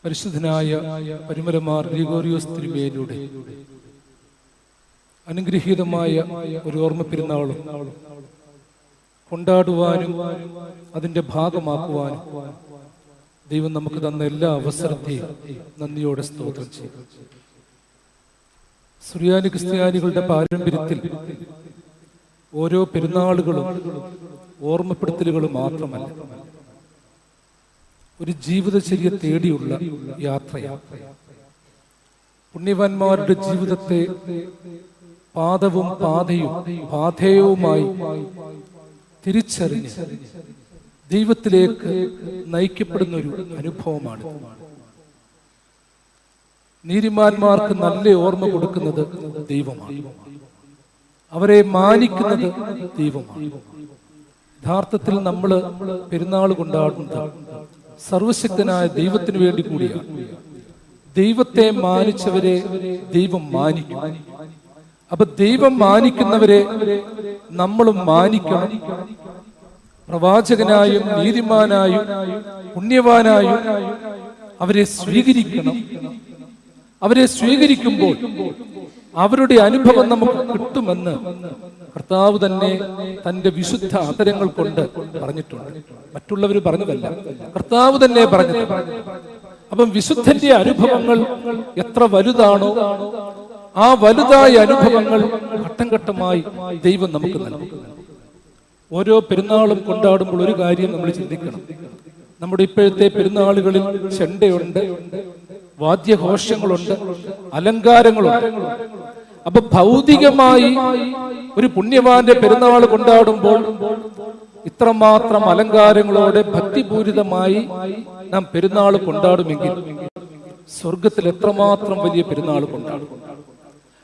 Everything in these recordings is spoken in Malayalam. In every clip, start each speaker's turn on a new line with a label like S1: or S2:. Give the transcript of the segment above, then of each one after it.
S1: പരിശുദ്ധനായ പരിമലമാർ ഗ്രിഗോറിയോസ് തിരുമേനിയുടെ അനുഗ്രഹീതമായ ഒരു ഓർമ്മ പെരുന്നാളും കൊണ്ടാടുവാനും അതിൻ്റെ ഭാഗമാക്കുവാനും ദൈവം നമുക്ക് തന്ന എല്ലാ അവസരത്തെയും നന്ദിയോടെ സ്തോത്രം ചെയ്യും. സുറിയാനി ക്രിസ്ത്യാനികളുടെ പാരമ്പര്യത്തിൽ ഓരോ പെരുന്നാളുകളും ഓർമ്മപ്പെടുത്തലുകൾ മാത്രമല്ല, ഒരു ജീവിതചര്യ തേടിയുള്ള യാത്രയാണ്. പുണ്യവാന്മാരുടെ ജീവിതത്തെ പാദവും പാഥേയവുമായി തിരിച്ചറിഞ്ഞ് ദൈവത്തിലേക്ക് നയിക്കപ്പെടുന്ന ഒരു അനുഭവമാണ്. നീതിമാന്മാർക്ക് നല്ല ഓർമ്മ കൊടുക്കുന്നത് ദൈവമാണ്, അവരെ മാനിക്കുന്നത് ദൈവമാണ്. യഥാർത്ഥത്തിൽ നമ്മൾ പെരുന്നാൾ കൊണ്ടാടുന്നത് സർവശക്തനായ ദൈവത്തിന് വേണ്ടി കൂടിയാണ്. ദൈവത്തെ മാനിച്ചവരെ ദൈവം മാനിക്കും. അപ്പൊ ദൈവം മാനിക്കുന്നവരെ നമ്മളും മാനിക്കണം. പ്രവാചകനായും നീതിമാനായും പുണ്യവാനായും അവരെ സ്വീകരിക്കണം. അവരെ സ്വീകരിക്കുമ്പോൾ അവരുടെ അനുഭവം നമുക്ക് കിട്ടുമെന്ന് കർത്താവ് തന്നെ തന്റെ വിശുദ്ധ ആദരങ്ങൾ കൊണ്ട് പറഞ്ഞിട്ടുണ്ട്. മറ്റുള്ളവർ പറഞ്ഞതല്ല, കർത്താവ് തന്നെ പറഞ്ഞത്. അപ്പം വിശുദ്ധന്റെ അനുഭവങ്ങൾ എത്ര വലുതാണോ ആ വലുതായ അനുഭവങ്ങൾ ഘട്ടം ഘട്ടമായി ദൈവം നമുക്ക് നൽകും. ഓരോ പെരുന്നാളും കൊണ്ടാടുമ്പോൾ ഒരു കാര്യം നമ്മൾ ചിന്തിക്കണം. നമ്മുടെ ഇപ്പോഴത്തെ പെരുന്നാളുകളിൽ ചെണ്ടയുണ്ട്, വാദ്യഘോഷങ്ങളുണ്ട്, അലങ്കാരങ്ങളുണ്ട്. അപ്പൊ ഭൗതികമായി ഒരു പുണ്യവാന്റെ പെരുന്നാൾ കൊണ്ടാടുമ്പോൾ ഇത്രമാത്രം അലങ്കാരങ്ങളോടെ ഭക്തിപൂരിതമായി നാം പെരുന്നാൾ കൊണ്ടാടുമെങ്കിൽ സ്വർഗത്തിൽ എത്രമാത്രം വലിയ പെരുന്നാൾ കൊണ്ടാടും.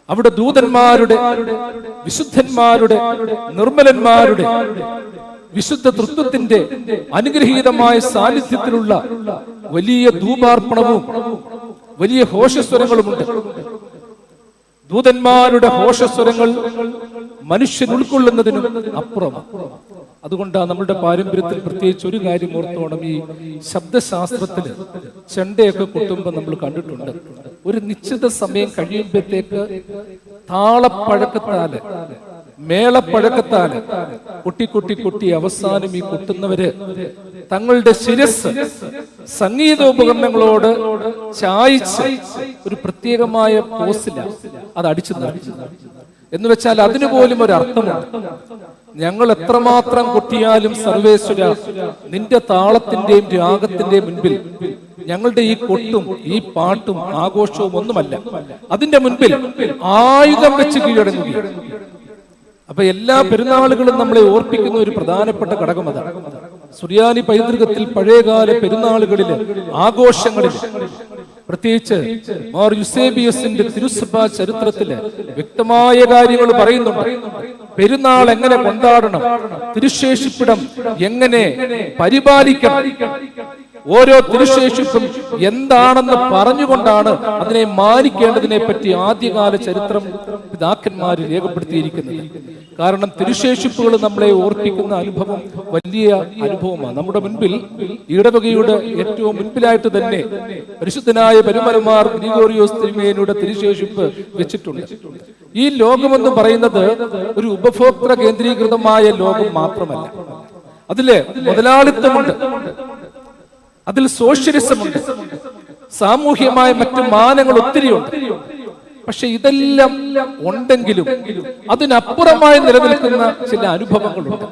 S1: അവിടെ ദൂതന്മാരുടെ, വിശുദ്ധന്മാരുടെ, നിർമ്മലന്മാരുടെ, വിശുദ്ധ തൃത്വത്തിന്റെ അനുഗ്രഹീതമായ സാന്നിധ്യത്തിലുള്ള വലിയ ധൂപാർപ്പണവും വലിയ ഘോഷസ്വരങ്ങളുമുണ്ട്. ദൂതന്മാരുടെ ഘോഷസ്വരങ്ങൾ മനുഷ്യൻ ഉൾക്കൊള്ളുന്നതിനും അപ്പുറം. അതുകൊണ്ടാണ് നമ്മുടെ പാരമ്പര്യത്തിൽ പ്രത്യേകിച്ച് ഒരു കാര്യം ഓർത്തോണം. ഈ ശബ്ദശാസ്ത്രത്തില് ചെണ്ടയൊക്കെ കൊട്ടുമ്പോൾ നമ്മൾ കണ്ടിട്ടുണ്ട്, ഒരു നിശ്ചിത സമയം കഴിയുമ്പോഴത്തേക്ക് താളപ്പഴക്കത്താല്, മേളപ്പഴക്കത്താല് കൊട്ടി അവസാനം ഈ കൊട്ടുന്നവര് തങ്ങളുടെ ശിരസ് സംഗീതോപകരണങ്ങളോട് ചായ്ച്ച് ഒരു പ്രത്യേകമായ പോസില അത് അടിച്ചു നിർത്തി. എന്ന് വെച്ചാൽ അതിനു പോലും ഒരു അർത്ഥമുണ്ട്. ഞങ്ങൾ എത്രമാത്രം കൊട്ടിയാലും സർവേശ്വര, നിന്റെ താളത്തിന്റെയും രാഗത്തിന്റെയും മുൻപിൽ ഞങ്ങളുടെ ഈ കൊട്ടും ഈ പാട്ടും ആഘോഷവും ഒന്നുമല്ല. അതിന്റെ മുൻപിൽ ആയുധം വെച്ച് കീഴടങ്ങുകയാണ്. അപ്പൊ എല്ലാ പെരുന്നാളുകളും നമ്മളെ ഓർപ്പിക്കുന്ന ഒരു പ്രധാനപ്പെട്ട ഘടകം അതാണ്. സുറിയാനി പൈതൃകത്തിൽ പഴയകാല പെരുന്നാളുകളില്, ആഘോഷങ്ങളിൽ, പ്രത്യേകിച്ച് മാർ യുസേബിയസിന്റെ തിരുസഭാ ചരിത്രത്തില് വ്യക്തമായ കാര്യങ്ങൾ പറയുന്നുണ്ട്. പെരുന്നാൾ എങ്ങനെ കൊണ്ടാടണം, തിരുശേഷിപ്പിടം എങ്ങനെ പരിപാലിക്കണം, ഓരോ തിരുശേഷിപ്പും എന്താണെന്ന് പറഞ്ഞുകൊണ്ടാണ് അതിനെ മാനിക്കേണ്ടതിനെ പറ്റി ആദ്യകാല ചരിത്രം പിതാക്കന്മാർ രേഖപ്പെടുത്തിയിരിക്കുന്നത്. കാരണം തിരുശേഷിപ്പുകൾ നമ്മളെ ഓർപ്പിക്കുന്ന അനുഭവം വലിയ അനുഭവമാണ്. നമ്മുടെ മുൻപിൽ ഇടവകയുടെ ഏറ്റവും മുൻപിലായിട്ട് തന്നെ പരിശുദ്ധനായ പരിമലമാർ ഗ്രിഗോറിയോസ് തിരുമേനിയുടെ തിരുശേഷിപ്പ് വെച്ചിട്ടുണ്ട്. ഈ ലോകമെന്ന് പറയുന്നത് ഒരു ഉപഭോക്തൃ കേന്ദ്രീകൃതമായ ലോകം മാത്രമല്ല. അതില് മുതലാളിത്തമുണ്ട്, അതിൽ സോഷ്യലിസമുണ്ട്, സാമൂഹ്യമായ മറ്റു മാനങ്ങൾ ഒത്തിരിയുണ്ട്. പക്ഷെ ഇതെല്ലാം ഉണ്ടെങ്കിലും അതിനപ്പുറമായി നിലനിൽക്കുന്ന ചില അനുഭവങ്ങളുണ്ട്.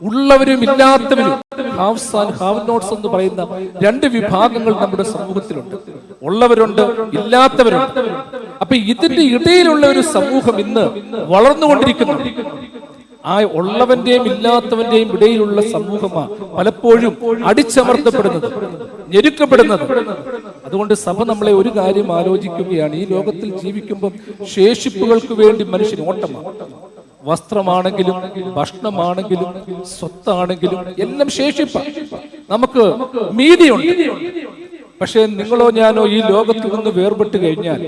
S1: ഉള്ളവരും ഇല്ലാത്തവരും, ഹാവ്സ് ആൻഡ് ഹാവ് നോട്ട്സ് എന്ന് പറയുന്ന രണ്ട് വിഭാഗങ്ങൾ നമ്മുടെ സമൂഹത്തിലുണ്ട്. ഉള്ളവരുണ്ട്, ഇല്ലാത്തവരുണ്ട്. അപ്പൊ ഇതിന്റെ ഇടയിലുള്ള ഒരു സമൂഹം ഇന്ന് വളർന്നുകൊണ്ടിരിക്കുന്നു. ആ ഉള്ളവന്റെയും ഇല്ലാത്തവന്റെയും ഇടയിലുള്ള സമൂഹമാണ് പലപ്പോഴും അടിച്ചമർത്തപ്പെടുന്നത്, ഞെരുക്കപ്പെടുന്നത്. അതുകൊണ്ട് സഭ നമ്മളെ ഒരു കാര്യം ആലോചിക്കുകയാണ്. ഈ ലോകത്തിൽ ജീവിക്കുമ്പോൾ ശേഷിപ്പുകൾക്ക് വേണ്ടി മനുഷ്യൻ ഓട്ടമാണ്. വസ്ത്രമാണെങ്കിലും ഭക്ഷണമാണെങ്കിലും സ്വത്താണെങ്കിലും എല്ലാം ശേഷിപ്പാണ്. നമുക്ക് മീതിയുണ്ട്. പക്ഷെ നിങ്ങളോ ഞാനോ ഈ ലോകത്തിൽ നിന്ന് വേർപെട്ട് കഴിഞ്ഞാൽ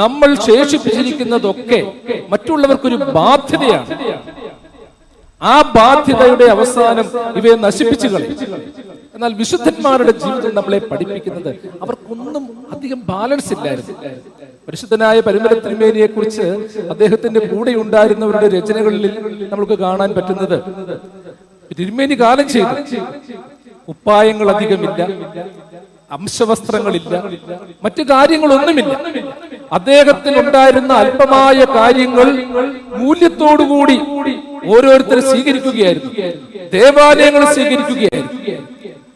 S1: നമ്മൾ ശേഷിപ്പിച്ചിരിക്കുന്നതൊക്കെ മറ്റുള്ളവർക്കൊരു ബാധ്യതയാണ്. ആ ബാധ്യതയുടെ അവസാനം ഇവയെ നശിപ്പിച്ചു കളയും. എന്നാൽ വിശുദ്ധന്മാരുടെ ജീവിതം നമ്മളെ പഠിപ്പിക്കുന്നത് അവർക്കൊന്നും അധികം ബാലൻസ് ഇല്ലായിരുന്നു. പരിശുദ്ധനായ പരിമല തിരുമേനിയെ കുറിച്ച് അദ്ദേഹത്തിന്റെ കൂടെ ഉണ്ടായിരുന്നവരുടെ രചനകളിൽ നമുക്ക് കാണാൻ പറ്റുന്നത്, തിരുമേനി കാലം ചെയ്തു, കുപ്പായങ്ങൾ അധികമില്ല, അംശവസ്ത്രങ്ങളില്ല, മറ്റു കാര്യങ്ങളൊന്നുമില്ല. അദ്ദേഹത്തിന് ഉണ്ടായിരുന്ന അല്പമായ കാര്യങ്ങൾ മൂല്യത്തോടുകൂടി ഓരോരുത്തരെ സ്വീകരിക്കുകയായിരുന്നു, ദേവാലയങ്ങൾ സ്വീകരിക്കുകയായിരുന്നു.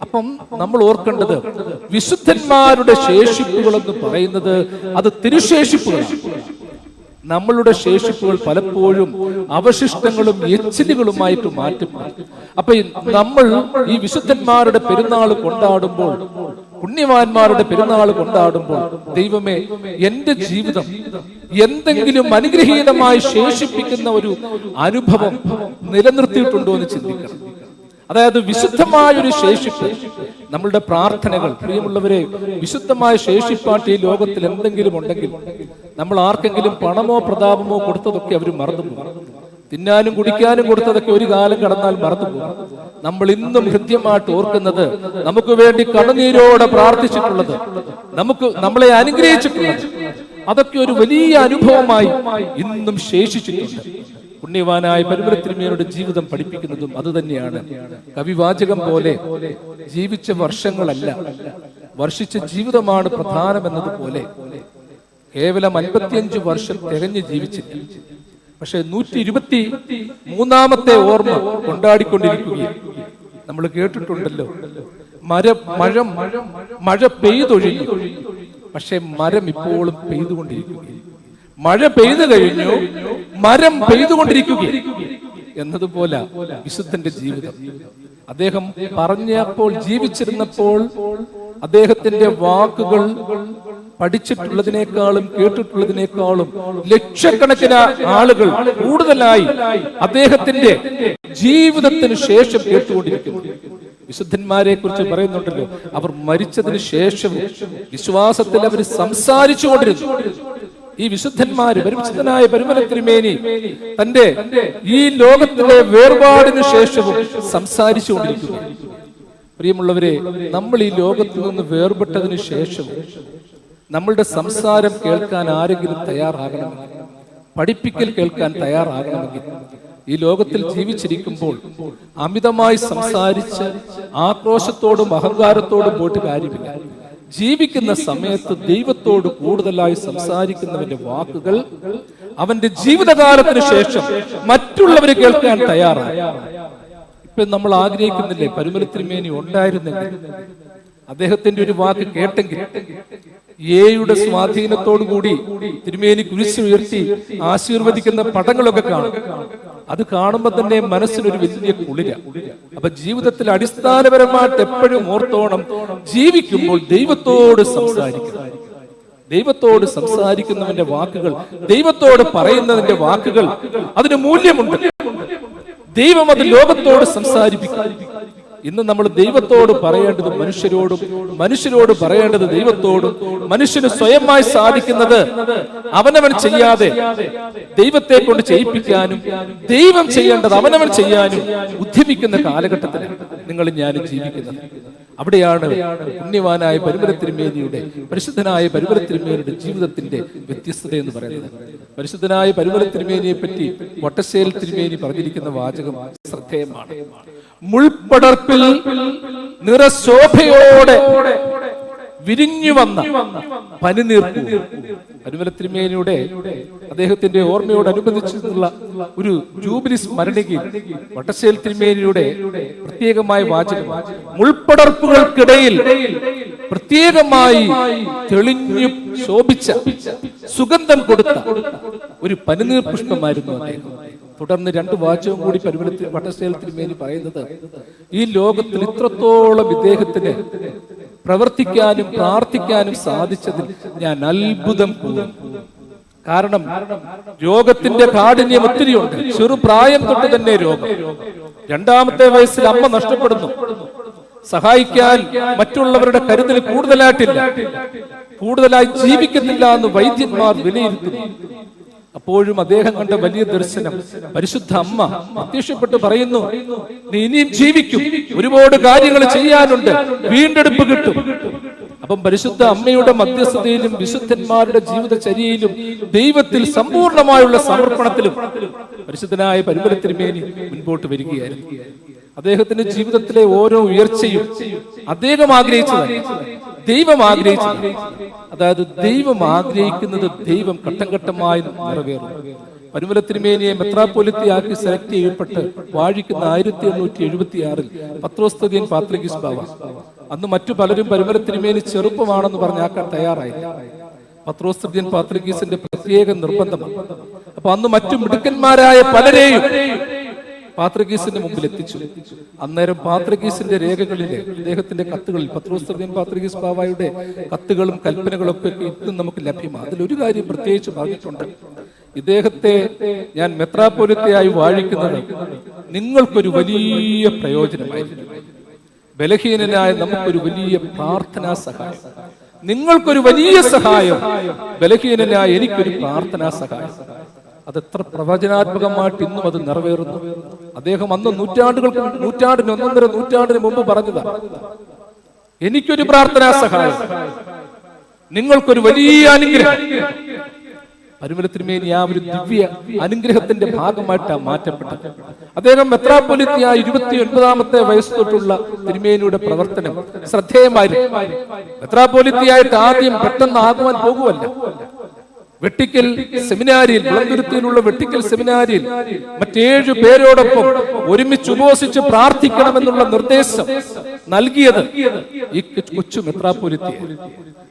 S1: അപ്പം നമ്മൾ ഓർക്കേണ്ടത് വിശുദ്ധന്മാരുടെ ശേഷിപ്പുകൾ എന്ന് പറയുന്നത് അത് തിരുശേഷിപ്പുകളാണ്. നമ്മളുടെ ശേഷിപ്പുകൾ പലപ്പോഴും അവശിഷ്ടങ്ങളും എച്ചിലുകളുമായിട്ട് മാറ്റപ്പെടും. അപ്പൊ നമ്മൾ ഈ വിശുദ്ധന്മാരുടെ പെരുന്നാൾ കൊണ്ടാടുമ്പോൾ, പുണ്യവാന്മാരുടെ പെരുന്നാൾ കൊണ്ടാടുമ്പോൾ, ദൈവമേ എന്റെ ജീവിതം എന്തെങ്കിലും അനുഗ്രഹീതമായി ശേഷിപ്പിക്കുന്ന ഒരു അനുഭവം നിലനിർത്തിയിട്ടുണ്ടോ എന്ന് ചിന്തിക്കണം. അതായത് വിശുദ്ധമായൊരു ശേഷിപ്പ് നമ്മളുടെ പ്രാർത്ഥനകൾ. പ്രിയമുള്ളവരെ, വിശുദ്ധമായ ശേഷിപ്പാട്ട് ഈ ലോകത്തിൽ എന്തെങ്കിലും ഉണ്ടെങ്കിൽ നമ്മൾ ആർക്കെങ്കിലും പണമോ പ്രതാപമോ കൊടുത്തതൊക്കെ അവർ മറന്നുപോകും. തിന്നാനും കുടിക്കാനും കൊടുത്തതൊക്കെ ഒരു കാലം കടന്നാൽ മറന്നുപോകും. നമ്മൾ ഇന്നും കൃത്യമായിട്ട് ഓർക്കുന്നത്, നമുക്ക് വേണ്ടി കണ്ണുനീരോടെ പ്രാർത്ഥിച്ചിട്ടുള്ളത്, നമ്മളെ അനുഗ്രഹിച്ചിട്ടുള്ളത്, അതൊക്കെ ഒരു വലിയ അനുഭവമായി ഇന്നും ശേഷിച്ചിട്ടുണ്ട്. പുണ്യവാനായ പരിമല തിരുമേനിയുടെ ജീവിതം പഠിപ്പിക്കുന്നതും അത് തന്നെയാണ്. കവിവാചകം പോലെ ജീവിച്ച വർഷങ്ങളല്ല, വർഷിച്ച ജീവിതമാണ് പ്രധാനമെന്നതുപോലെ കേവലം 55 വർഷം തികഞ്ഞു ജീവിച്ചില്ല. പക്ഷെ 123ാമത്തെ ഓർമ്മ കൊണ്ടാടിക്കൊണ്ടിരിക്കുകയാണ്. നമ്മൾ കേട്ടിട്ടുണ്ടല്ലോ, മഴ പെയ്തൊഴിഞ്ഞു, പക്ഷെ മരം ഇപ്പോഴും പെയ്തുകൊണ്ടിരിക്കുകയാണ്. മഴ പെയ്തു കഴിഞ്ഞു, മരം പെയ്തുകൊണ്ടിരിക്കുകയാണ് എന്നതുപോലെ വിശുദ്ധന്റെ ജീവിതം. അദ്ദേഹം പറഞ്ഞപ്പോൾ, ജീവിച്ചിരുന്നപ്പോൾ അദ്ദേഹത്തിന്റെ വാക്കുകൾ പഠിച്ചിട്ടുള്ളതിനേക്കാളും കേട്ടിട്ടുള്ളതിനേക്കാളും ലക്ഷക്കണക്കിന് ആളുകൾ കൂടുതലായി അദ്ദേഹത്തിന്റെ ജീവിതത്തിന് ശേഷം കേട്ടുകൊണ്ടിരിക്കുന്നു. വിശുദ്ധന്മാരെ കുറിച്ച് പറയുന്നുണ്ടല്ലോ, അവർ മരിച്ചതിന് ശേഷവും വിശ്വാസത്തിൽ അവർ സംസാരിച്ചു കൊണ്ടിരുന്നു. ഈ വിശുദ്ധന്മാര്, പരിശുദ്ധനായ പരിമല തിരുമേനി തന്റെ ഈ ലോകത്തിലെ വേർപാടിന് ശേഷവും സംസാരിച്ചു കൊണ്ടിരിക്കുന്നു. പ്രിയമുള്ളവരെ, നമ്മൾ ഈ ലോകത്തിൽ നിന്ന് വേർപെട്ടതിന് ശേഷവും നമ്മളുടെ സംസാരം കേൾക്കാൻ ആരെങ്കിലും തയ്യാറാകണമെങ്കിൽ, പഠിപ്പിക്കൽ കേൾക്കാൻ തയ്യാറാകണമെങ്കിൽ, ഈ ലോകത്തിൽ ജീവിച്ചിരിക്കുമ്പോൾ അമിതമായി സംസാരിച്ച് ആക്രോശത്തോടും അഹങ്കാരത്തോടും പോയിട്ട് കാര്യമില്ല. ജീവിക്കുന്ന സമയത്ത് ദൈവത്തോട് കൂടുതലായി സംസാരിക്കുന്നവന്റെ വാക്കുകൾ അവന്റെ ജീവിതകാലത്തിന് ശേഷം മറ്റുള്ളവർ കേൾക്കാൻ തയ്യാറാണ്. ഇപ്പൊ നമ്മൾ ആഗ്രഹിക്കുന്നില്ലേ, പരിമല തിരുമേനി ഉണ്ടായിരുന്നെങ്കിൽ, അദ്ദേഹത്തിന്റെ ഒരു വാക്ക് കേട്ടെങ്കിൽ, ഏയുടെ സ്വാധീനത്തോടു കൂടി തിരുമേനി കുരിശ് ഉയർത്തി ആശീർവദിക്കുന്ന പടങ്ങളൊക്കെ കാണും. അത് കാണുമ്പോൾ തന്നെ മനസ്സിനൊരു വലിയ കുളിര. അപ്പൊ ജീവിതത്തിൽ അടിസ്ഥാനപരമായിട്ട് എപ്പോഴും ഓർത്തോണം, ജീവിക്കുമ്പോൾ ദൈവത്തോട് സംസാരിക്കണം. ദൈവത്തോട് സംസാരിക്കുന്നവന്റെ വാക്കുകൾ, ദൈവത്തോട് പറയുന്നതിന്റെ വാക്കുകൾ, അതിന് മൂല്യമുണ്ട്. ദൈവം അത് ലോകത്തോട് സംസാരിപ്പിക്കും. ഇന്ന് നമ്മൾ ദൈവത്തോട് പറയേണ്ടത് മനുഷ്യരോടും, മനുഷ്യരോട് പറയേണ്ടത് ദൈവത്തോടും. മനുഷ്യന് സ്വയമായി സാധിക്കുന്നത് അവനവൻ ചെയ്യാതെ ദൈവത്തെ കൊണ്ട് ചെയ്യിപ്പിക്കാനും, ദൈവം ചെയ്യേണ്ടത് അവനവൻ ചെയ്യാനും ഉദ്യമിക്കുന്ന കാലഘട്ടത്തിൽ നിങ്ങൾ ഞാനും ജീവിക്കുന്നത്. അവിടെയാണ് പുണ്യവാനായ പരിമല തിരുമേനിയുടെ, പരിശുദ്ധനായ പരിമല തിരുമേനിയുടെ ജീവിതത്തിന്റെ വ്യത്യസ്തത എന്ന് പറയുന്നത്. പരിശുദ്ധനായ പരിമല തിരുമേനിയെ പറ്റി വട്ടശ്ശേരി തിരുമേനി പറഞ്ഞിരിക്കുന്ന വാചകം ശ്രദ്ധേയമാണ്. മുൾപ്പടർപ്പിൽ നിറശോഭയോടെ വിരിഞ്ഞു വന്ന പനിനീർപ്പൂ. പരിമല തിരുമേനിയുടെ അദ്ദേഹത്തിന്റെ ഓർമ്മയോടനുബന്ധിച്ചുള്ള ഒരു ജൂബിലി സ്മരണികയിൽ വട്ടശ്ശേരി തിരുമേനിയുടെ പ്രത്യേകമായ വാചകം, മുൾപ്പടർപ്പുകൾക്കിടയിൽ പ്രത്യേകമായി തെളിഞ്ഞു ശോഭിച്ച സുഗന്ധം കൊടുത്ത ഒരു പനിനീർ പുഷ്പമായിരുന്നു അദ്ദേഹം. തുടർന്ന് 2 വാചകവും കൂടി വട്ടശ്ശേരി തിരുമേനി പറയുന്നത്, ഈ ലോകത്തിൽ ഇത്രത്തോളം ഇദ്ദേഹത്തിന് പ്രവർത്തിക്കാനും പ്രാർത്ഥിക്കാനും സാധിച്ചതിൽ ഞാൻ അത്ഭുതം കൂടും. കാരണം രോഗത്തിന്റെ കാഠിന്യം ഒത്തിരിയുണ്ട്. ചെറുപ്രായം തൊട്ട് തന്നെ രോഗം. 2ാമത്തെ വയസ്സിൽ അമ്മ നഷ്ടപ്പെടുന്നു. സഹായിക്കാൻ മറ്റുള്ളവരുടെ കരുതൽ കൂടുതലായിട്ടില്ല, കൂടുതലായി ജീവിക്കുന്നില്ല എന്ന് വൈദ്യന്മാർ വിലയിരുത്തുന്നു. അപ്പോഴും അദ്ദേഹം കണ്ട വലിയ ദർശനം പരിശുദ്ധ അമ്മ പ്രത്യക്ഷപ്പെട്ട് പറയുന്നു, നീ ഇനിയും ജീവിക്കും, ഒരുപാട് കാര്യങ്ങൾ ചെയ്യാനുണ്ട്, വീണ്ടെടുപ്പ് കിട്ടും. അപ്പം പരിശുദ്ധ അമ്മയുടെ മധ്യസ്ഥതയിലും വിശുദ്ധന്മാരുടെ ജീവിതചര്യയിലും ദൈവത്തിൽ സമ്പൂർണമായുള്ള സമർപ്പണത്തിലും പരിശുദ്ധനായ പരിമല തിരുമേനി മുൻപോട്ട് വരികയായിരുന്നു. അദ്ദേഹത്തിന്റെ ജീവിതത്തിലെ ഓരോ ഉയർച്ചയും അദ്ദേഹം ആഗ്രഹിച്ചതാണ്, ദൈവം ആഗ്രഹിച്ചത്. അതായത് ദൈവം ആഗ്രഹിക്കുന്നത് ദൈവം ഘട്ടം ഘട്ടമായി നിറവേറും. പരിമല തിരുമേനിയെ മെത്രാപ്പൊലിത്തയാക്കി സെലക്ട് ചെയ്യപ്പെട്ട് വാഴിക്കുന്ന 1876 പത്രോസ് തൃതീയൻ പാത്രികീസ് ബാവ. അന്ന് മറ്റു പലരും പരിമല തിരുമേനി ചെറുപ്പമാണെന്ന് പറഞ്ഞാക്കാൻ തയ്യാറായില്ല. പത്രോസ് തൃതീയൻ പാത്രികീസിന്റെ പ്രത്യേക നിർബന്ധമാണ്. അപ്പൊ അന്ന് മറ്റു മിടുക്കന്മാരായ പലരെയും പാത്രികീസിന്റെ മുമ്പിൽ എത്തിച്ചു. അന്നേരം പാത്രികീസിന്റെ രേഖകളിലെ അദ്ദേഹത്തിന്റെ കത്തുകളിൽ പത്രോസ് തൃതീയൻ പാത്രികീസ് ബാവയുടെ കത്തുകളും കൽപ്പനകളും ഒക്കെ ഇന്നും നമുക്ക് ലഭ്യമാണ്. അതിലൊരു കാര്യം പ്രത്യേകിച്ച് പറഞ്ഞിട്ടുണ്ട്, ഇദ്ദേഹത്തെ ഞാൻ മെത്രാപ്പൊലിത്തയായി വാഴിക്കുന്നത് നിങ്ങൾക്കൊരു വലിയ പ്രയോജനമായിരുന്നു. ബലഹീനനായ നമുക്കൊരു വലിയ പ്രാർത്ഥനാ സഹായം, നിങ്ങൾക്കൊരു വലിയ സഹായം, ബലഹീനനായ എനിക്കൊരു പ്രാർത്ഥനാ സഹായം. അതെത്ര പ്രവചനാത്മകമായിട്ട് ഇന്നും അത് നിറവേറുന്നു. അദ്ദേഹം അന്ന് നൂറ്റാണ്ടിന് 1.5 നൂറ്റാണ്ടിന് മുമ്പ് പറഞ്ഞതാണ്, എനിക്കൊരു പ്രാർത്ഥനാ സഹായം, നിങ്ങൾക്കൊരു വലിയ അനുഗ്രഹം. പരിമല തിരുമേനി ആ ഒരു ദിവ്യ അനുഗ്രഹത്തിന്റെ ഭാഗമായിട്ടാണ് മാറ്റപ്പെട്ടത്. അദ്ദേഹം മെത്രാപ്പൊലിത്തയായി 29ാമത്തെ വയസ്സ് തൊട്ടുള്ള തിരുമേനിയുടെ പ്രവർത്തനം ശ്രദ്ധേയമായിരുന്നു. മെത്രാപ്പൊലിത്തയായിട്ട് ആദ്യം പെട്ടെന്ന് ആകുവാൻ പോകുമല്ല. വെട്ടിക്കൽ സെമിനാരിയിൽ, വിളന്തുരുത്തിയിലുള്ള വെട്ടിക്കൽ സെമിനാരിയിൽ മറ്റേഴു പേരോടൊപ്പം ഒരുമിച്ച് ഉപവസിച്ച് പ്രാർത്ഥിക്കണമെന്നുള്ള നിർദ്ദേശം നൽകിയത് ഈ കൊച്ചു മെത്രാപ്പൊലിത്തയാണ്.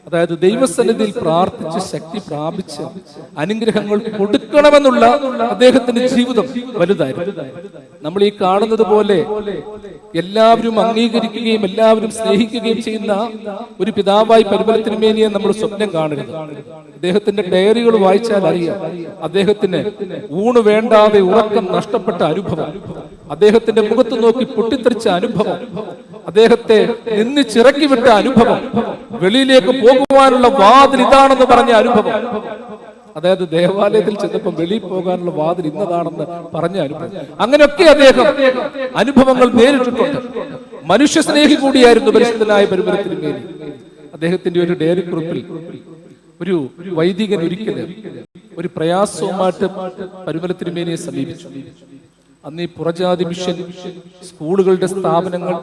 S1: അതായത് ദൈവസന്നിധിയിൽ പ്രാർത്ഥിച്ച് ശക്തി പ്രാപിച്ച് അനുഗ്രഹങ്ങൾ കൊടുക്കണമെന്നുള്ള അദ്ദേഹത്തിന്റെ ജീവിതം വലുതായിരുന്നു. നമ്മൾ ഈ കാണുന്നത് പോലെ എല്ലാവരും അംഗീകരിക്കുകയും എല്ലാവരും സ്നേഹിക്കുകയും ചെയ്യുന്ന ഒരു പിതാവായി പരിമല തിരുമേനിയെ നമ്മൾ സ്വപ്നം കാണരുത്. അദ്ദേഹത്തിന്റെ ഡയറികൾ വായിച്ചാൽ അറിയാം, അദ്ദേഹത്തിന് ഊണ് വേണ്ടാതെ ഉറക്കം നഷ്ടപ്പെട്ട അനുഭവം, അദ്ദേഹത്തിന്റെ മുഖത്ത് നോക്കി പൊട്ടിത്തെറിച്ച അനുഭവം, അദ്ദേഹത്തെ നിന്നിച്ചിറക്കി വിട്ട അനുഭവം, വെളിയിലേക്ക് പോകുവാനുള്ള വാതിൽ ഇതാണെന്ന് പറഞ്ഞ അനുഭവം, അതായത് ദേവാലയത്തിൽ ചെന്നപ്പോൾ വെളിയിൽ പോകാനുള്ള വാതിൽ ഇന്നതാണെന്ന് പറഞ്ഞ അനുഭവം. അങ്ങനെയൊക്കെ അദ്ദേഹം അനുഭവങ്ങൾ നേരിട്ടിട്ടുണ്ട്. മനുഷ്യ സ്നേഹി കൂടിയായിരുന്നു പരിശുദ്ധനായ പരിമല തിരുമേനി. അദ്ദേഹത്തിന്റെ ഒരു ഡയറി കുറിപ്പിൽ ഒരു വൈദികൻ ഒരിക്കലും ഒരു പ്രയാസവുമായിട്ട് പരിമല തിരുമേനിയെ സമീപിച്ചു. അന്ന് ഈ പുറജാതി മിഷൻ, സ്കൂളുകളുടെ സ്ഥാപനങ്ങൾ,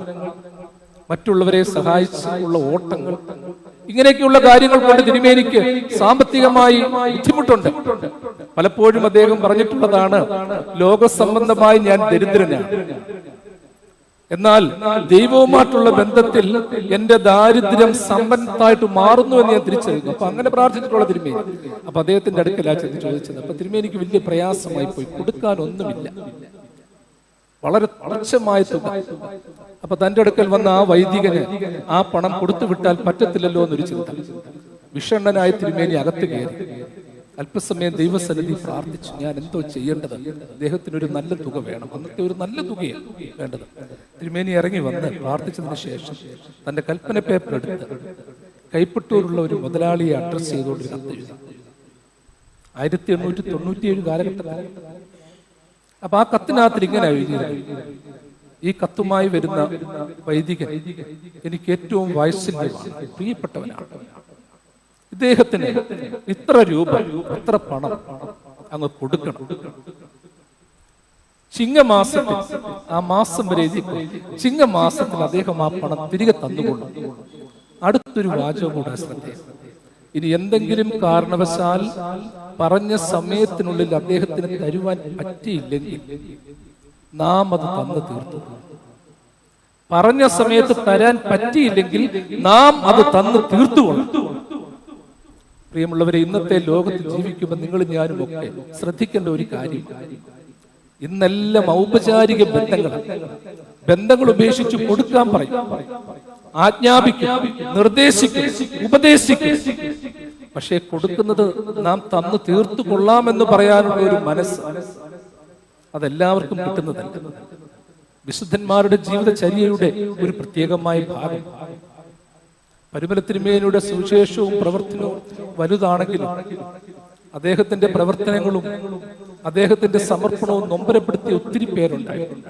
S1: മറ്റുള്ളവരെ സഹായിച്ചുള്ള ഓട്ടങ്ങൾ, ഇങ്ങനെയൊക്കെയുള്ള കാര്യങ്ങൾ കൊണ്ട് തിരുമേനിക്ക് സാമ്പത്തികമായി ബുദ്ധിമുട്ടുണ്ട്. പലപ്പോഴും അദ്ദേഹം പറഞ്ഞിട്ടുള്ളതാണ്, ലോക സംബന്ധമായി ഞാൻ ദരിദ്രനാണ്, എന്നാൽ ദൈവവുമായിട്ടുള്ള ബന്ധത്തിൽ എന്റെ ദാരിദ്ര്യം സമ്പന്നത്തായിട്ട് മാറുന്നു എന്ന് ഞാൻ തിരിച്ചറിയുന്നു. അപ്പൊ അങ്ങനെ പ്രാർത്ഥിച്ചിട്ടുള്ള തിരുമേനി. അപ്പൊ അദ്ദേഹത്തിന്റെ അടുക്കലാ ചെന്ന് ചോദിച്ചത്. അപ്പൊ തിരുമേനിക്ക് വലിയ പ്രയാസമായി പോയി, കൊടുക്കാനൊന്നുമില്ല, വളരെ തുച്ഛമായ തുക. അപ്പൊ തന്റെ അടുക്കൽ വന്ന ആ വൈദികന് ആ പണം കൊടുത്തു വിട്ടാൽ പറ്റത്തില്ലല്ലോ എന്നൊരു ചിന്ത. വിഷണ്ണനായ തിരുമേനി അകത്ത് കയറി അല്പസമയം ദൈവസന്നിധി പ്രാർത്ഥിച്ചു. ഞാൻ എന്തോ ചെയ്യേണ്ടത്, അദ്ദേഹത്തിന് ഒരു നല്ല തുക വേണം, അന്നത്തെ ഒരു നല്ല തുകയാണ് വേണ്ടത്. തിരുമേനി ഇറങ്ങി വന്ന് പ്രാർത്ഥിച്ചതിന് ശേഷം തന്റെ കൽപ്പന പേപ്പർ എടുത്ത് കൈപ്പട്ടൂരുള്ള ഒരു മുതലാളിയെ അഡ്രസ് ചെയ്തുകൊണ്ട് ഒരു കത്ത് എഴുതി. 1897 കാലഘട്ടത്തിൽ. അപ്പൊ ആ കത്തിനകത്ത് ഇങ്ങനെ എഴുതിയത്, ഈ കത്തുമായി വരുന്ന വൈദികൻ എനിക്ക് ഏറ്റവും വാത്സല്യമാണ്, പ്രിയപ്പെട്ടവനാണ്. ഇദ്ദേഹത്തിന് ഇത്ര രൂപ, ഇത്ര പണം അങ്ങ് കൊടുക്കണം. ചിങ്ങമാസത്തിൽ, ആ മാസം വരെ ചിങ്ങമാസത്തിൽ അദ്ദേഹം ആ പണം തിരികെ തന്നുകൊള്ളും. അടുത്തൊരു വാചകം കൂടെ ശ്രദ്ധേയം. ഇനി എന്തെങ്കിലും കാരണവശാൽ പറഞ്ഞ സമയത്തിനുള്ളിൽ അദ്ദേഹത്തിന് തരുവാൻ പറ്റിയില്ലെങ്കിൽ നാം അത് തന്നു തീർത്തു. പറഞ്ഞ സമയത്ത് തരാൻ പറ്റിയില്ലെങ്കിൽ നാം അത് തന്നു തീർത്തുകൊള്ളും. പ്രിയമുള്ളവരെ, ഇന്നത്തെ ലോകത്ത് ജീവിക്കുമ്പോൾ നിങ്ങൾ ഞാനും ഒക്കെ ശ്രദ്ധിക്കേണ്ട ഒരു കാര്യം, ഇന്നെല്ലാം ഔപചാരിക ബന്ധങ്ങൾ ഉപേക്ഷിച്ച് കൊടുക്കാൻ പറയും, ആജ്ഞാപിക്കും, നിർദ്ദേശിക്കും, ഉപദേശിക്കും. പക്ഷേ കൊടുക്കുന്നത് നാം തന്നു തീർത്തു കൊള്ളാമെന്ന് പറയാനുള്ള ഒരു മനസ്സ് അതെല്ലാവർക്കും കിട്ടുന്നതല്ല. വിശുദ്ധന്മാരുടെ ജീവിതചര്യയുടെ ഒരു പ്രത്യേകമായ ഭാഗം. പരിമല തിരുമേനിയുടെ സുവിശേഷവും പ്രവർത്തനവും വലുതാണെങ്കിലും അദ്ദേഹത്തിന്റെ പ്രവർത്തനങ്ങളും അദ്ദേഹത്തിന്റെ സമർപ്പണവും നൊമ്പരപ്പെടുത്തിയ ഒത്തിരി പേരുണ്ടായിരുന്നു.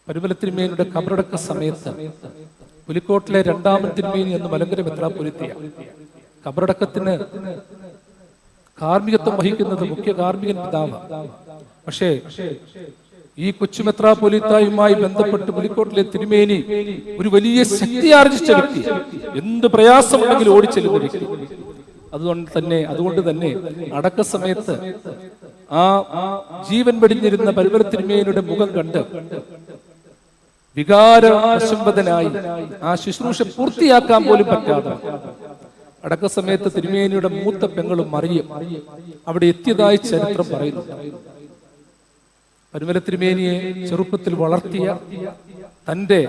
S1: പരുമല തിരുമേനിയുടെ ഖബറടക്ക സമയത്ത് പുലിക്കോട്ടിലെ രണ്ടാമൻ തിരുമേനി എന്ന് മലങ്കര മെത്രാപ്പൊലീത്തയാണ്. ഖബറടക്കത്തിന് കാർമ്മികത്വം വഹിക്കുന്നത് മുഖ്യ കാർമ്മികൻ പിതാവാണ്. പക്ഷേ ഈ കൊച്ചു മെത്രാപ്പൊലീത്തായുമായി ബന്ധപ്പെട്ട് പുലിക്കോട്ടിലെ തിരുമേനി ഒരു വലിയ ശക്തി ആർജിച്ച വ്യക്തി, എന്ത് പ്രയാസമുണ്ടെങ്കിലും ഓടിച്ചെല്ലുന്ന വ്യക്തി. അതുകൊണ്ട് തന്നെ അടക്ക സമയത്ത് ആ ജീവൻ വെടിഞ്ഞിരുന്ന പരുമല തിരുമേനിയുടെ മുഖം കണ്ട് വികാരവശംവദനായി ആ ശുശ്രൂഷ പൂർത്തിയാക്കാൻ പോലും പറ്റാതെ അടക്ക സമയത്ത് തിരുമേനിയുടെ മൂത്ത പെങ്ങളും മറിയം അവിടെ എത്തിയതായി ചരിത്രം പറയുന്നു. പരുമല തിരുമേനിയെ ചെറുപ്പത്തിൽ വളർത്തിയ, തന്റെ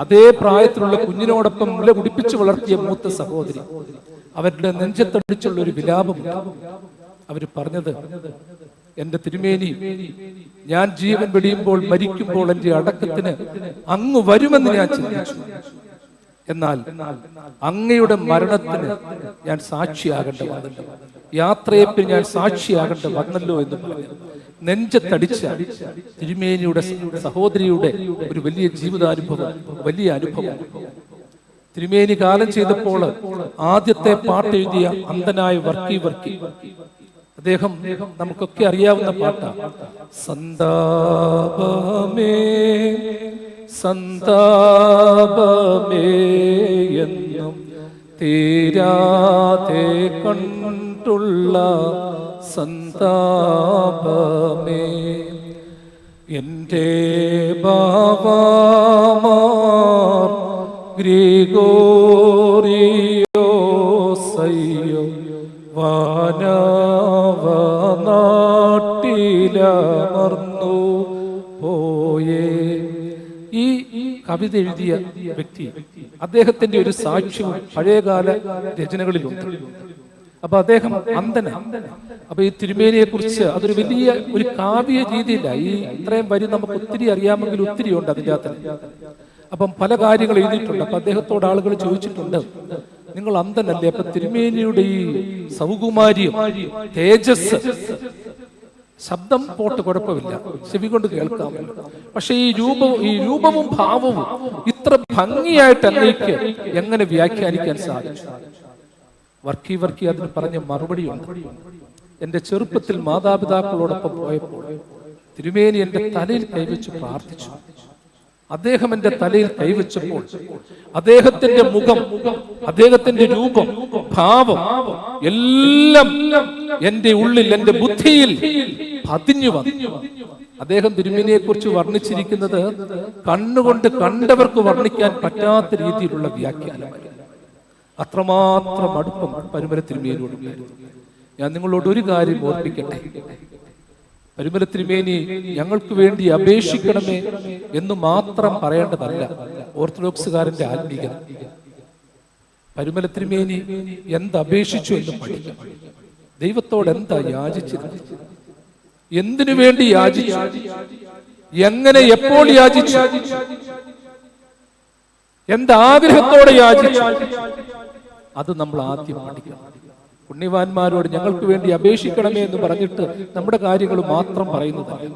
S1: അതേ പ്രായത്തിലുള്ള കുഞ്ഞിനോടൊപ്പം മുല കുടിപ്പിച്ച് വളർത്തിയ മൂത്ത സഹോദരി, അവരുടെ നെഞ്ചത്തടിച്ചുള്ള ഒരു വിലാപം അവർ പറഞ്ഞത്, എന്റെ തിരുമേനി, ഞാൻ ജീവൻ വെടിയുമ്പോൾ മരിക്കുമ്പോൾ എന്റെ അടക്കത്തിന് അങ്ങ് വരുമെന്ന് ഞാൻ ചിന്തിച്ചു. എന്നാൽ അങ്ങയുടെ മരണത്തിന് ഞാൻ സാക്ഷിയാകേണ്ട വന്നല്ലോ, യാത്രയെപ്പറ്റി ഞാൻ സാക്ഷിയാകേണ്ട വന്നല്ലോ എന്ന് പറഞ്ഞു നെഞ്ചത്തടിച്ച തിരുമേനിയുടെ സഹോദരിയുടെ ഒരു വലിയ ജീവിതാനുഭവം, വലിയ അനുഭവം. തിരുമേനി കാലം ചെയ്തപ്പോൾ ആദ്യത്തെ പാട്ട് എഴുതിയ അന്ധനായ വർക്കി അദ്ദേഹം നമുക്കൊക്കെ അറിയാവുന്ന പാട്ടാണ്. സന്താപമേ സന്താപമേ എന്നും തീരാതെ കണ്ടുള്ള സന്താപമേ, എൻ്റെ ബാവാമാർ ഗ്രിഗോറിയോസയ്യോ വാനവനാട്ടിലമർന്നു പോയേ. ഈ കവിത എഴുതിയ വ്യക്തി, അദ്ദേഹത്തിന്റെ ഒരു സാക്ഷ്യവും പഴയകാല രചനകളിലുണ്ട്. അപ്പൊ അദ്ദേഹം അന്ധനാണ്. അപ്പൊ ഈ തിരുമേനിയെ കുറിച്ച് അതൊരു വലിയ ഒരു കാവ്യ രീതിയില്ല. ഈ ഇത്രയും വരി നമുക്ക് ഒത്തിരി അറിയാമെങ്കിൽ ഒത്തിരി ഉണ്ട് അതിൻ്റെ അകത്ത്. അപ്പം പല കാര്യങ്ങൾ എഴുതിയിട്ടുണ്ട്. അപ്പൊ അദ്ദേഹത്തോട് ആളുകൾ ചോദിച്ചിട്ടുണ്ട്, നിങ്ങൾ അന്ധനല്ലേ, അപ്പൊ തിരുമേനിയുടെ ഈ സൗകുമാര്യം, തേജസ്, ശബ്ദം പോട്ട് കുഴപ്പമില്ല, ചെവി കൊണ്ട് കേൾക്കാമല്ലോ, പക്ഷെ ഈ രൂപവും ഭാവവും ഇത്ര ഭംഗിയായിട്ട് അങ്ങേക്ക് എങ്ങനെ വ്യാഖ്യാനിക്കാൻ സാധിച്ചു? വർക്കി അതിന് പറഞ്ഞ മറുപടിയുണ്ട്. എന്റെ ചെറുപ്പത്തിൽ മാതാപിതാക്കളോടൊപ്പം പോയപ്പോൾ തിരുമേനി എന്റെ തലയിൽ കൈവച്ച് പ്രാർത്ഥിച്ചു. അദ്ദേഹം എന്റെ തലയിൽ കൈവച്ചപ്പോൾ അദ്ദേഹത്തിന്റെ മുഖം, അദ്ദേഹത്തിന്റെ രൂപം, ഭാവം എല്ലാം എന്റെ ഉള്ളിൽ, എന്റെ ബുദ്ധിയിൽ പതിഞ്ഞു വന്നു. അദ്ദേഹം തിരുമേനിയെ കുറിച്ച് വർണ്ണിച്ചിരിക്കുന്നത് കണ്ണുകൊണ്ട് കണ്ടവർക്ക് വർണ്ണിക്കാൻ പറ്റാത്ത രീതിയിലുള്ള വ്യാഖ്യാനമായിരുന്നു. അത്രമാത്രം അടുപ്പം പരുമല തിരുമേനിയോട്. ഞാൻ നിങ്ങളോട് ഒരു കാര്യം ഓർപ്പിക്കട്ടെ, പരുമല തിരുമേനി ഞങ്ങൾക്ക് വേണ്ടി അപേക്ഷിക്കണമേ എന്ന് മാത്രം പറയേണ്ടതല്ല ഓർത്തഡോക്സുകാരന്റെ ആത്മീയത. പരുമല തിരുമേനി എന്തപേക്ഷിച്ചു എന്ന് പഠിക്കണം. ദൈവത്തോട് എന്താ യാചിച്ചത്, എന്തിനു വേണ്ടി യാചിച്ചു, എങ്ങനെ എപ്പോൾ യാചിച്ചു, എന്താഗ്രഹത്തോടെ യാചിച്ചു, അത് നമ്മൾ ആദ്യം പഠിക്കണം. പുണ്യവാന്മാരോട് ഞങ്ങൾക്ക് വേണ്ടി അപേക്ഷിക്കണമേ എന്ന് പറഞ്ഞിട്ട് നമ്മുടെ കാര്യങ്ങൾ മാത്രം പറയുന്നതല്ല.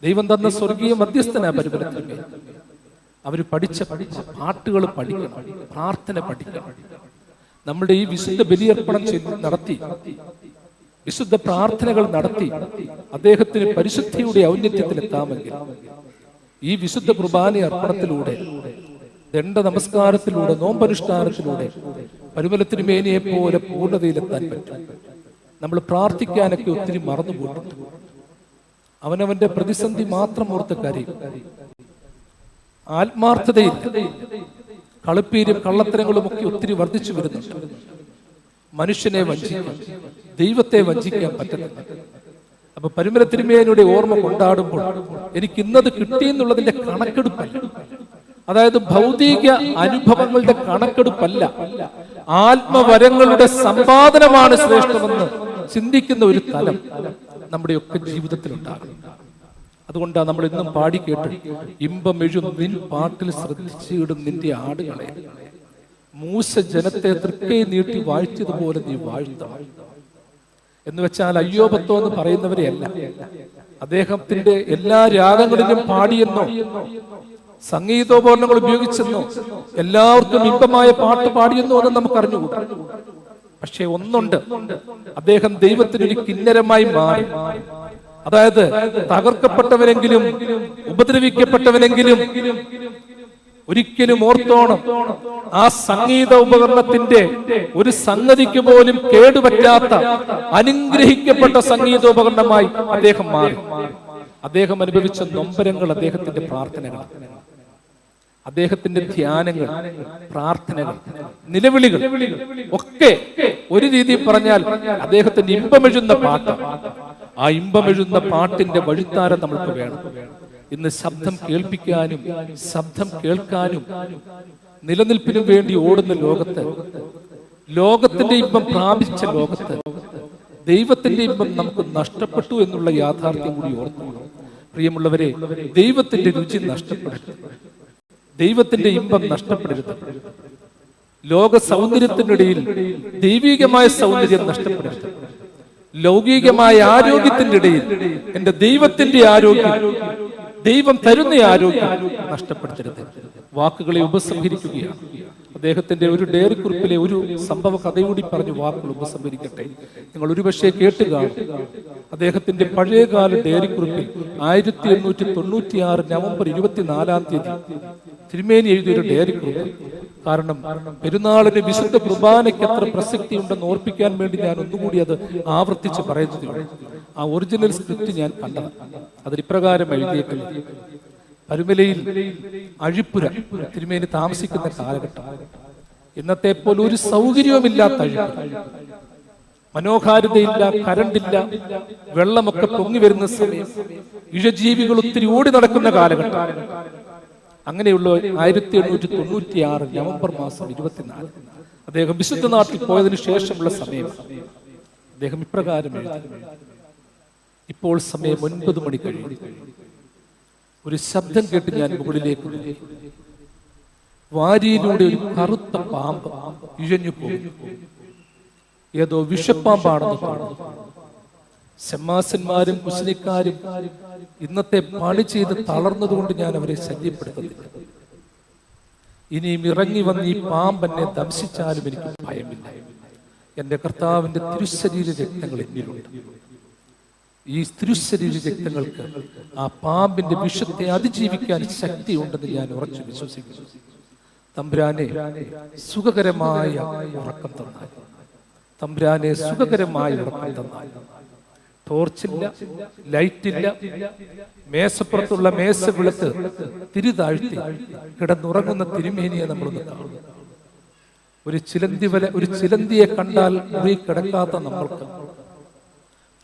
S1: ദൈവം തന്ന സ്വർഗീയ മധ്യസ്ഥനാ പരുമല തിരുമേനി. അവര് പഠിച്ച പാട്ടുകൾ പഠിക്കണം, പ്രാർത്ഥന പഠിക്കണം. നമ്മുടെ ഈ വിശുദ്ധ ബലിയർപ്പണം നടത്തി, വിശുദ്ധ പ്രാർത്ഥനകൾ നടത്തി അദ്ദേഹത്തിന് പരിശുദ്ധിയുടെ ഔന്നത്യത്തിലെത്താമെങ്കിൽ ഈ വിശുദ്ധ കുർബാന അർപ്പണത്തിലൂടെ, ദണ്ഡ നമസ്കാരത്തിലൂടെ, നോമ്പനുഷ്ഠാനത്തിലൂടെ പരുമല തിരുമേനിയെ പോലെ പൂർണ്ണതയിലെത്താൻ പറ്റും. നമ്മൾ പ്രാർത്ഥിക്കാനൊക്കെ ഒത്തിരി മറന്നുപോയിട്ടുണ്ട്. അവനവന്റെ പ്രതിസന്ധി മാത്രം ഓർത്ത കാര്യം, ആത്മാർത്ഥതയിൽ കളിപ്പീരും കള്ളത്തരങ്ങളും ഒക്കെ ഒത്തിരി വർദ്ധിച്ചു വരുന്നുണ്ട്. മനുഷ്യനെ വഞ്ചിക്കാൻ, ദൈവത്തെ വഞ്ചിക്കാൻ പറ്റുന്നില്ല. അപ്പൊ പരുമല തിരുമേനിയുടെ ഓർമ്മ കൊണ്ടാടുമ്പോൾ എനിക്ക് ഇന്നത് കിട്ടിയെന്നുള്ളതിന്റെ കണക്കെടുപ്പല്ല, അതായത് ഭൗതിക അനുഭവങ്ങളുടെ കണക്കെടുപ്പല്ല, ആത്മവരങ്ങളുടെ സമ്പാദനമാണ് ശ്രേഷ്ഠമെന്ന് ചിന്തിക്കുന്ന ഒരു തലം നമ്മുടെയൊക്കെ ജീവിതത്തിൽ ഉണ്ടാകും. അതുകൊണ്ടാണ് നമ്മൾ ഇന്നും പാടിക്കേട്ട്, ഇമ്പമെഴും നിൻ പാട്ടിൽ ശ്രദ്ധിച്ചിടും നിന്റെ ആടുകളെ, മൂസ ജനത്തെ തൃക്കൈ നീട്ടി വാഴ്ത്തിയതുപോലെ നീ വാഴ്ത്തണം. എന്ന് വെച്ചാൽ അയ്യോ പത്തോ എന്ന് പറയുന്നവരെയല്ല. അദ്ദേഹത്തിന്റെ എല്ലാ രാഗങ്ങളിലും പാടിയെന്നോ സംഗീതോപകരണങ്ങൾ ഉപയോഗിച്ചെന്നോ എല്ലാവർക്കും ഇമ്പമായ പാട്ട് പാടിയെന്നോ എന്ന് നമുക്ക് അറിഞ്ഞുകൂടാ. പക്ഷെ ഒന്നുണ്ട്, അദ്ദേഹം ദൈവത്തിനൊരു കിന്നരമായി മാറി. അതായത് തകർക്കപ്പെട്ടവനെങ്കിലും ഉപദ്രവിക്കപ്പെട്ടവനെങ്കിലും ഒരിക്കലും ഓർത്തോണം, ആ സംഗീത ഉപകരണത്തിന്റെ ഒരു സംഗതിക്ക് പോലും കേടുപറ്റാത്ത അനുഗ്രഹിക്കപ്പെട്ട സംഗീതോപകരണമായി അദ്ദേഹം മാറി. അദ്ദേഹം അനുഭവിച്ച നൊമ്പരങ്ങൾ അദ്ദേഹത്തിന്റെ പ്രാർത്ഥനകൾ, അദ്ദേഹത്തിന്റെ ധ്യാനങ്ങൾ, പ്രാർത്ഥനകൾ, നിലവിളികൾ ഒക്കെ ഒരു രീതിയിൽ പറഞ്ഞാൽ അദ്ദേഹത്തിന്റെ ഇമ്പമെഴുന്ന പാട്ട്. ആ ഇമ്പമെഴുന്ന പാട്ടിന്റെ വഴിത്താരം നമ്മൾക്ക് വേണം. ഇന്ന് ശബ്ദം കേൾപ്പിക്കാനും ശബ്ദം കേൾക്കാനും നിലനിൽപ്പിനും വേണ്ടി ഓടുന്ന ലോകത്ത്, ലോകത്തിന്റെ ഇമ്പം പ്രാപിച്ച ലോകത്ത് ദൈവത്തിന്റെ ഇമ്പം നമുക്ക് നഷ്ടപ്പെട്ടു എന്നുള്ള യാഥാർത്ഥ്യം കൂടി ഓർക്കണം. പ്രിയമുള്ളവരെ, ദൈവത്തിന്റെ രുചി നഷ്ടപ്പെടരുത്, ദൈവത്തിന്റെ ഇമ്പം നഷ്ടപ്പെടരുത്. ലോക സൗന്ദര്യത്തിനിടയിൽ ദൈവികമായ സൗന്ദര്യം നഷ്ടപ്പെടരുത്. ലൗകികമായ ആരോഗ്യത്തിന്റെ ഇടയിൽ എന്റെ ദൈവത്തിന്റെ ആരോഗ്യം, ദൈവം തരുന്ന ആരോഗ്യം നഷ്ടപ്പെടുത്തരുത്. വാക്കുകളെ ഉപസംഹരിക്കുകയാണ്. അദ്ദേഹത്തിന്റെ ഒരു ഡയറി കുറിപ്പിലെ ഒരു സംഭവ കഥ കൂടി പറഞ്ഞു വാക്കുകൾ ഉപസംഹരിക്കട്ടെ. നിങ്ങൾ ഒരുപക്ഷെ കേട്ട് കാണും. അദ്ദേഹത്തിന്റെ പഴയകാല ഡയറി കുറിപ്പിൽ 1896 നവംബർ 24 തിരുമേനി എഴുതിയൊരു ഡയറി കുറിപ്പ്. കാരണം പെരുന്നാളിന് വിശുദ്ധ കുർബാനയ്ക്ക് എത്ര പ്രസക്തി ഉണ്ടെന്ന് ഓർപ്പിക്കാൻ വേണ്ടി ഞാൻ ഒന്നുകൂടി അത് ആവർത്തിച്ച് പറയുന്നതാണ്. ആ ഒറിജിനൽ സ്ക്രിപ്റ്റ് ഞാൻ കണ്ടത്. അതിപ്രകാരം എഴുതിയേക്കുന്നത്, പരുമലയിൽ അഴിപ്പുര തിരുമേനി താമസിക്കുന്ന കാലഘട്ടം, ഇന്നത്തെ പോലെ ഒരു സൗകര്യവുമില്ലാത്ത അഴിപ്പുര, മനോഹാരിതയില്ല, കരണ്ടില്ല, വെള്ളമൊക്കെ പൊങ്ങി വരുന്ന സമയം, ഇഴജീവികൾ ഒത്തിരി ഓടി നടക്കുന്ന കാലഘട്ടം. അങ്ങനെയുള്ള 1896 നവംബർ മാസം 24 അദ്ദേഹം വിശുദ്ധ നാട്ടിൽ പോയതിനു ശേഷമുള്ള സമയം അദ്ദേഹം ഇപ്രകാരം എഴുതി. ഇപ്പോൾ സമയം 9 മണി കഴിഞ്ഞു. ഒരു ശബ്ദം കേട്ട് ഞാൻ മുകളിലേക്ക് നോക്കി. വാരിയിലൂടെ ഒരു കറുത്ത പാമ്പ് ഇഴഞ്ഞു പോകുന്നു. ഏതോ വിഷപ്പാമ്പാണെന്ന് തോന്നുന്നു. ശമ്മാസന്മാരും കുശലിക്കാരും ഇന്നത്തെ പണി ചെയ്ത് തളർന്നതുകൊണ്ട് ഞാൻ അവരെ ശല്യപ്പെടുത്തുന്നില്ല. ഇനിയും ഇറങ്ങി വന്ന് ഈ പാമ്പെന്നെ ദംശിച്ചാലും എനിക്ക് ഭയമില്ല. എന്റെ കർത്താവിന്റെ തിരുശരീര രക്തങ്ങൾ എന്നിലുണ്ട്. ഈ തിരുശരീര രക്തങ്ങൾക്ക് ആ പാമ്പിന്റെ വിഷത്തെ അതിജീവിക്കാൻ ശക്തിയുണ്ടെന്ന് ഞാൻ ഉറച്ചു വിശ്വസിക്കുന്നു. തമ്പുരാനെ സുഖകരമായ ഉറക്കം തന്നാൽ, തമ്പുരാനെ സുഖകരമായ ഉറക്കം തന്നാൽ, ടോർച്ചില്ല, ലൈറ്റില്ല, മേശപ്പുറത്തുള്ള മേശ വിളക്ക് തിരിതാഴ്ത്തി കിടന്നുറങ്ങുന്ന തിരുമേനിയെ നമ്മളൊന്ന് കാണും. ഒരു ചിലന്തിയെ കണ്ടാൽ മുറി കിടക്കാത്ത നമ്മൾക്ക്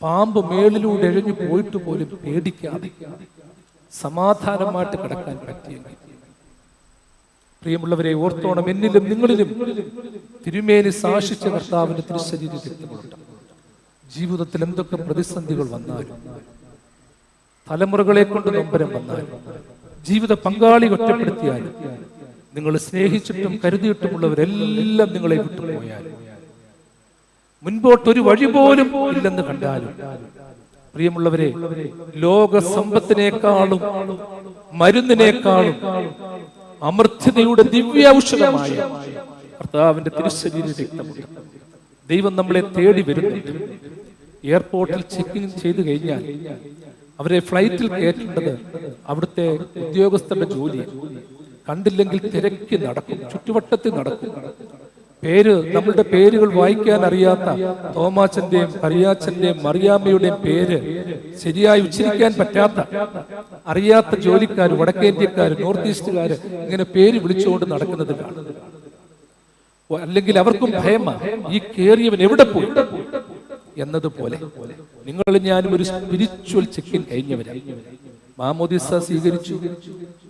S1: പാമ്പ് മേളിലൂടെ എഴഞ്ഞു പോയിട്ട് പോലും പേടിക്കാതെ സമാധാനമായിട്ട് കിടക്കാൻ പറ്റിയെങ്കിൽ, പ്രിയമുള്ളവരെ ഓർത്തോണം, എന്നിലും നിങ്ങളിലും തിരുമേനി സാക്ഷിച്ച കർത്താവിന്റെ തിരുശരീര രക്തങ്ങളുണ്ട്. ജീവിതത്തിൽ എന്തൊക്കെ പ്രതിസന്ധികൾ വന്നാലും, തലമുറകളെ കൊണ്ട് നൊമ്പരം വന്നാലും, ജീവിത പങ്കാളി ഒറ്റപ്പെടുത്തിയാലും, നിങ്ങൾ സ്നേഹിച്ചിട്ടും കരുതിയിട്ടുമുള്ളവരെല്ലാം നിങ്ങളെ വിട്ടുപോയാലും, മുൻപോട്ടൊരു വഴി പോലും ഇല്ലെന്ന് കണ്ടാലും, പ്രിയമുള്ളവരെ, ലോക സമ്പത്തിനേക്കാളും മരുന്നിനേക്കാളും അമർത്യതയുടെ ദിവ്യ ഔഷധമായ കർത്താവിന്റെ തിരുശരീര രക്തമുണ്ട്. ദൈവം നമ്മളെ തേടി വരുന്നുണ്ട്. എയർപോർട്ടിൽ ചെക്കിംഗ് ചെയ്തു കഴിഞ്ഞാൽ അവരെ ഫ്ലൈറ്റിൽ കയറ്റേണ്ടത് അവിടുത്തെ ഉദ്യോഗസ്ഥരുടെ ജോലിയാണ്. കണ്ടില്ലെങ്കിൽ തിരക്കി നടക്കും, ചുറ്റുവട്ടത്തിൽ നടക്കും. നമ്മളുടെ പേരുകൾ വായിക്കാൻ അറിയാത്ത തോമാച്ചന്റെയും കറിയാച്ചന്റെയും മറിയാമ്മയുടെയും പേര് ശരിയായി ഉച്ചരിക്കാൻ പറ്റാത്ത അറിയാത്ത ജോലിക്കാർ, വടക്കേന്ത്യക്കാർ, നോർത്ത് ഈസ്റ്റുകാര് ഇങ്ങനെ പേര് വിളിച്ചുകൊണ്ട് നടക്കുന്നത് കാണും. അല്ലെങ്കിൽ അവർക്കും ഭയമാണ്, ഈ കേറിയവൻ എവിടെ പോയി എന്നതുപോലെ നിങ്ങൾ ഞാനും ഒരു സ്പിരിച്വൽ ചെക്കിൻ കഴിഞ്ഞവരാണ്. മാമോദിസ സ്വീകരിച്ചു,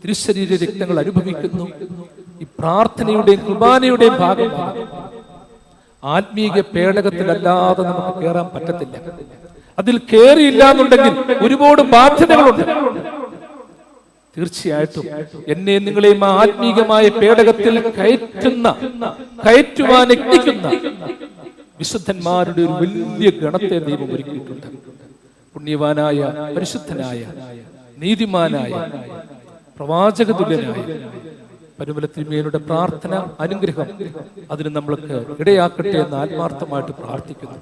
S1: തിരുശരീര രക്തങ്ങൾ അനുഭവിക്കുന്നു. ഈ പ്രാർത്ഥനയുടെയും കുർബാനയുടെയും ഭാഗമാണ്. ആത്മീക പേടകത്തിലല്ലാതെ നമുക്ക് കയറാൻ പറ്റത്തില്ല. അതിൽ കയറിയില്ല എന്നുണ്ടെങ്കിൽ ഒരുപാട് ബാധ്യതകളുണ്ട്. തീർച്ചയായിട്ടും എന്നെ നിങ്ങളെയും ആത്മീകമായ പേടകത്തിൽ കയറ്റുവാൻ യത്നിക്കുന്ന വിശുദ്ധന്മാരുടെ ഒരു വലിയ ഗണത്തെ ദൈവം ഒരുക്കിയിട്ടുണ്ട്. പുണ്യവാനായ, പരിശുദ്ധനായ, നീതിമാനായ, പ്രവാചക തുല്യനായ പരിമല തിരുമേനിയുടെ പ്രാർത്ഥന, അനുഗ്രഹം അതിന് നമ്മൾക്ക് ഇടയാക്കട്ടെ എന്ന് ആത്മാർത്ഥമായിട്ട് പ്രാർത്ഥിക്കുന്നു.